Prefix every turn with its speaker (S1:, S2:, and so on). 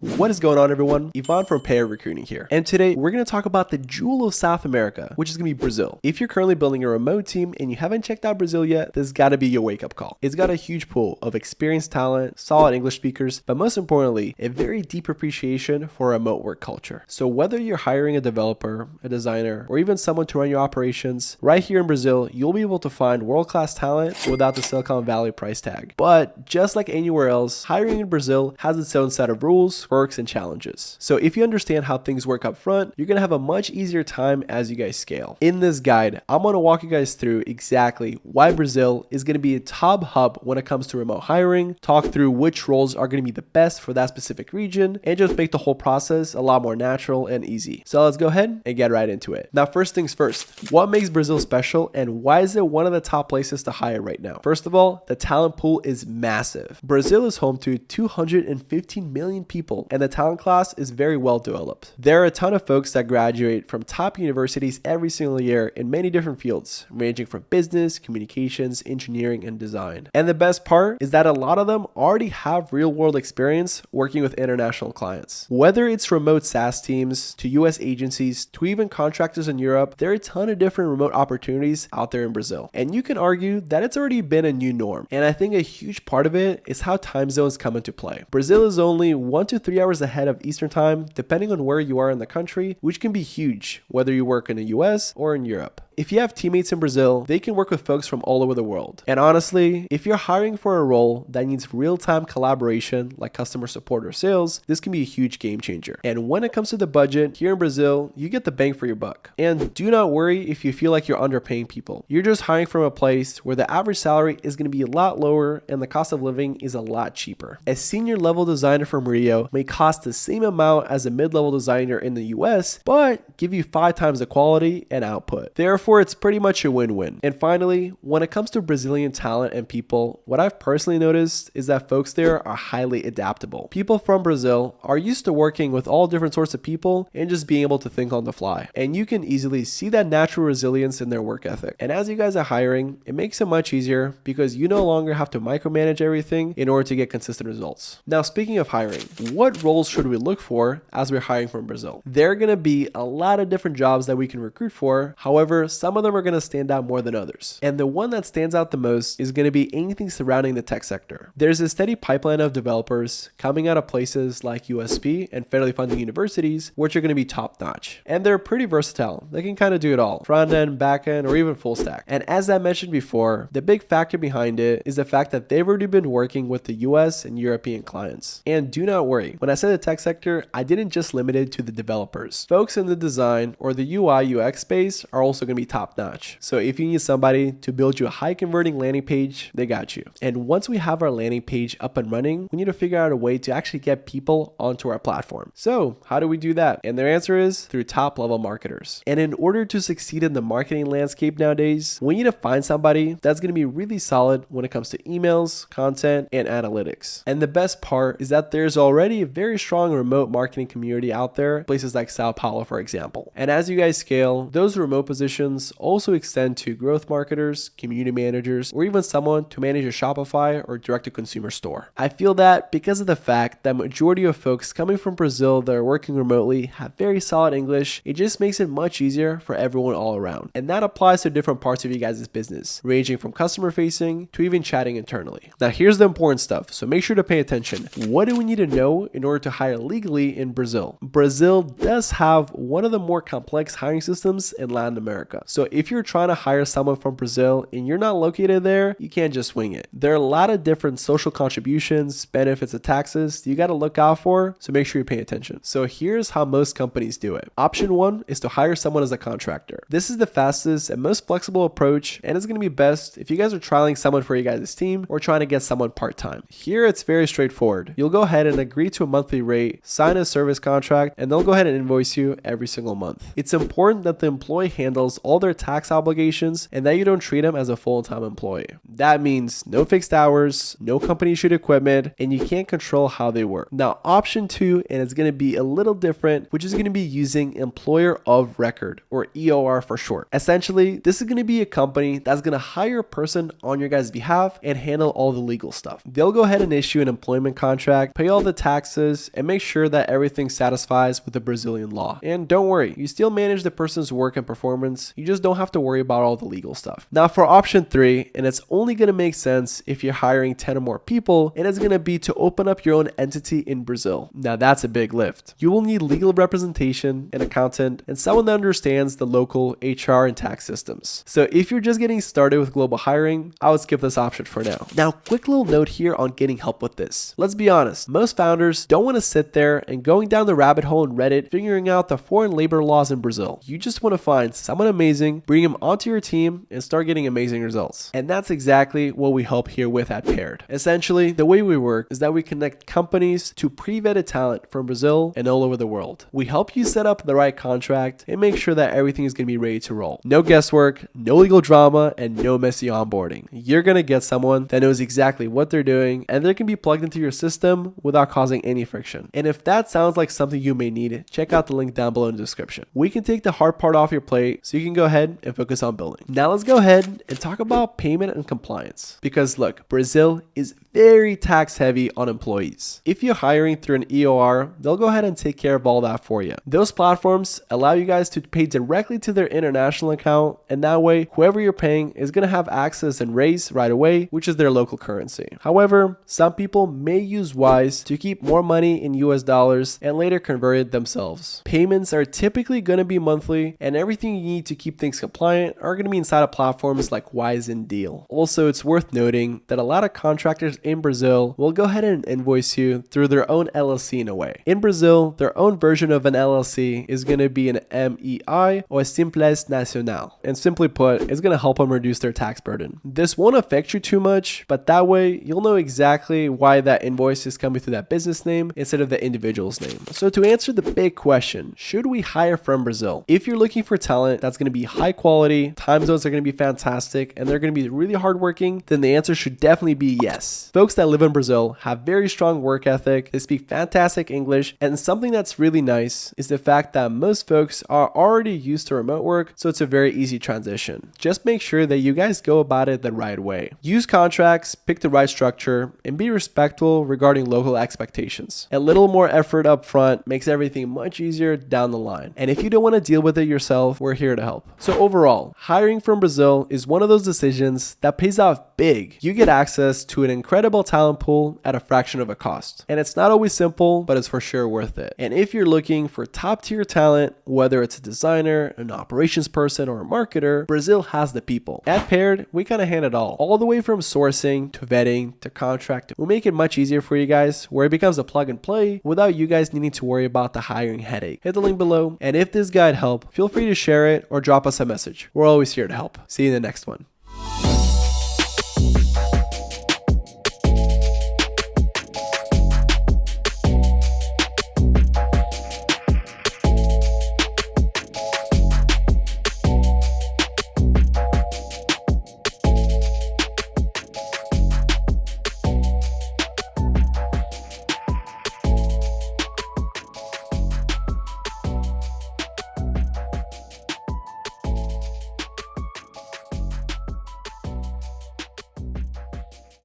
S1: What is going on, everyone? Ivan from Payer Recruiting here. And today we're going to talk about the jewel of South America, which is going to be Brazil. If you're currently building a remote team and you haven't checked out Brazil yet, this has got to be your wake-up call. It's got a huge pool of experienced talent, solid English speakers, but most importantly, a very deep appreciation for remote work culture. So whether you're hiring a developer, a designer, or even someone to run your operations, right here in Brazil, you'll be able to find world-class talent without the Silicon Valley price tag. But just like anywhere else, hiring in Brazil has its own set of rules, perks, and challenges. So if you understand how things work up front, you're going to have a much easier time as you guys scale. In this guide, I'm going to walk you guys through exactly why Brazil is going to be a top hub when it comes to remote hiring, talk through which roles are going to be the best for that specific region, and just make the whole process a lot more natural and easy. So let's go ahead and get right into it. Now, first things first, what makes Brazil special and why is it one of the top places to hire right now? First of all, the talent pool is massive. Brazil is home to 215 million people, and the talent class is very well developed. There are a ton of folks that graduate from top universities every single year in many different fields, ranging from business, communications, engineering, and design. And the best part is that a lot of them already have real-world experience working with international clients. Whether it's remote SaaS teams, to US agencies, to even contractors in Europe, there are a ton of different remote opportunities out there in Brazil. And you can argue that it's already been a new norm. And I think a huge part of it is how time zones come into play. Brazil is only 1 to 3 hours ahead of Eastern time, depending on where you are in the country, which can be huge, whether you work in the US or in Europe. If you have teammates in Brazil, they can work with folks from all over the world. And honestly, if you're hiring for a role that needs real-time collaboration like customer support or sales, this can be a huge game changer. And when it comes to the budget, here in Brazil, you get the bang for your buck. And do not worry if you feel like you're underpaying people. You're just hiring from a place where the average salary is going to be a lot lower and the cost of living is a lot cheaper. A senior level designer from Rio may cost the same amount as a mid-level designer in the US, but give you 5 times the quality and output. Therefore, it's pretty much a win-win. And finally, when it comes to Brazilian talent and people, what I've personally noticed is that folks there are highly adaptable. People from Brazil are used to working with all different sorts of people and just being able to think on the fly. And you can easily see that natural resilience in their work ethic. And as you guys are hiring, it makes it much easier because you no longer have to micromanage everything in order to get consistent results. Now, speaking of hiring, what roles should we look for as we're hiring from Brazil? There are going to be a lot of different jobs that we can recruit for. However, some of them are going to stand out more than others. And the one that stands out the most is going to be anything surrounding the tech sector. There's a steady pipeline of developers coming out of places like USP and federally funded universities, which are going to be top notch. And they're pretty versatile. They can kind of do it all, front end, back end, or even full stack. And as I mentioned before, the big factor behind it is the fact that they've already been working with the US and European clients. And do not worry, when I said the tech sector, I didn't just limit it to the developers. Folks in the design or the UI UX space are also going to be top notch. So if you need somebody to build you a high converting landing page, they got you. And once we have our landing page up and running, we need to figure out a way to actually get people onto our platform. So how do we do that? And their answer is through top level marketers. And in order to succeed in the marketing landscape nowadays, we need to find somebody that's going to be really solid when it comes to emails, content, and analytics. And the best part is that there's already a very strong remote marketing community out there, places like Sao Paulo, for example. And as you guys scale, those remote positions also extend to growth marketers, community managers, or even someone to manage a Shopify or direct-to-consumer store. I feel that because of the fact that majority of folks coming from Brazil that are working remotely have very solid English, it just makes it much easier for everyone all around. And that applies to different parts of you guys' business, ranging from customer facing to even chatting internally. Now here's the important stuff, so make sure to pay attention. What do we need to know in order to hire legally in Brazil? Brazil does have one of the more complex hiring systems in Latin America. So if you're trying to hire someone from Brazil and you're not located there, you can't just wing it. There are a lot of different social contributions, benefits, and taxes you got to look out for, so make sure you pay attention. So here's how most companies do it. Option 1 is to hire someone as a contractor. This is the fastest and most flexible approach, and it's going to be best if you guys are trialing someone for your guys' team or trying to get someone part-time. Here it's very straightforward. You'll go ahead and agree to a monthly rate, sign a service contract, and they'll go ahead and invoice you every single month. It's important that the employee handles all all their tax obligations and that you don't treat them as a full-time employee. That means no fixed hours, no company issued equipment, and you can't control how they work. Now, option 2, and it's going to be a little different, which is going to be using employer of record, or EOR for short. Essentially, this is going to be a company that's going to hire a person on your guys' behalf and handle all the legal stuff. They'll go ahead and issue an employment contract, pay all the taxes, and make sure that everything satisfies with the Brazilian law. And don't worry, you still manage the person's work and performance, you just don't have to worry about all the legal stuff. Now for option 3, and it's only going to make sense if you're hiring 10 or more people, and it's going to be to open up your own entity in Brazil. Now that's a big lift. You will need legal representation, an accountant, and someone that understands the local HR and tax systems. So if you're just getting started with global hiring, I would skip this option for now. Now, quick little note here on getting help with this. Let's be honest, most founders don't want to sit there and going down the rabbit hole in Reddit figuring out the foreign labor laws in Brazil. You just want to find someone amazing, bring him onto your team, and start getting amazing results. And that's exactly what we help here with at Paired. Essentially, the way we work is that we connect companies to pre-vetted talent from Brazil and all over the world. We help you set up the right contract and make sure that everything is going to be ready to roll. No guesswork, no legal drama, and no messy onboarding. You're going to get someone that knows exactly what they're doing and they can be plugged into your system without causing any friction. And if that sounds like something you may need, check out the link down below in the description. We can take the hard part off your plate so you can go ahead and focus on building. Now let's go ahead and talk about payment and compliance. Because look, Brazil is very tax heavy on employees. If you're hiring through an EOR, they'll go ahead and take care of all that for you. Those platforms allow you guys to pay directly to their international account, and that way whoever you're paying is going to have access and raise right away, which is their local currency. However, some people may use Wise to keep more money in US dollars and later convert it themselves. Payments are typically going to be monthly, and everything you need to keep things compliant are going to be inside of platforms like Wise and Deal. Also, it's worth noting that a lot of contractors in Brazil will go ahead and invoice you through their own LLC in a way. In Brazil, their own version of an LLC is going to be an MEI or a Simples Nacional. And simply put, it's going to help them reduce their tax burden. This won't affect you too much, but that way you'll know exactly why that invoice is coming through that business name instead of the individual's name. So to answer the big question, should we hire from Brazil? If you're looking for talent that's going to be high quality, time zones are going to be fantastic, and they're going to be really hardworking, then the answer should definitely be yes. Folks that live in Brazil have very strong work ethic, they speak fantastic English, and something that's really nice is the fact that most folks are already used to remote work, so it's a very easy transition. Just make sure that you guys go about it the right way. Use contracts, pick the right structure, and be respectful regarding local expectations. A little more effort up front makes everything much easier down the line. And if you don't want to deal with it yourself, we're here to help. So overall, hiring from Brazil is one of those decisions that pays off big. You get access to an incredible talent pool at a fraction of a cost. And it's not always simple, but it's for sure worth it. And if you're looking for top tier talent, whether it's a designer, an operations person, or a marketer, Brazil has the people. At Paired, we kind of hand it all the way from sourcing to vetting to contract. We'll make it much easier for you guys where it becomes a plug and play without you guys needing to worry about the hiring headache. Hit the link below, and if this guide helped, feel free to share it or drop us a message. We're always here to help. See you in the next one.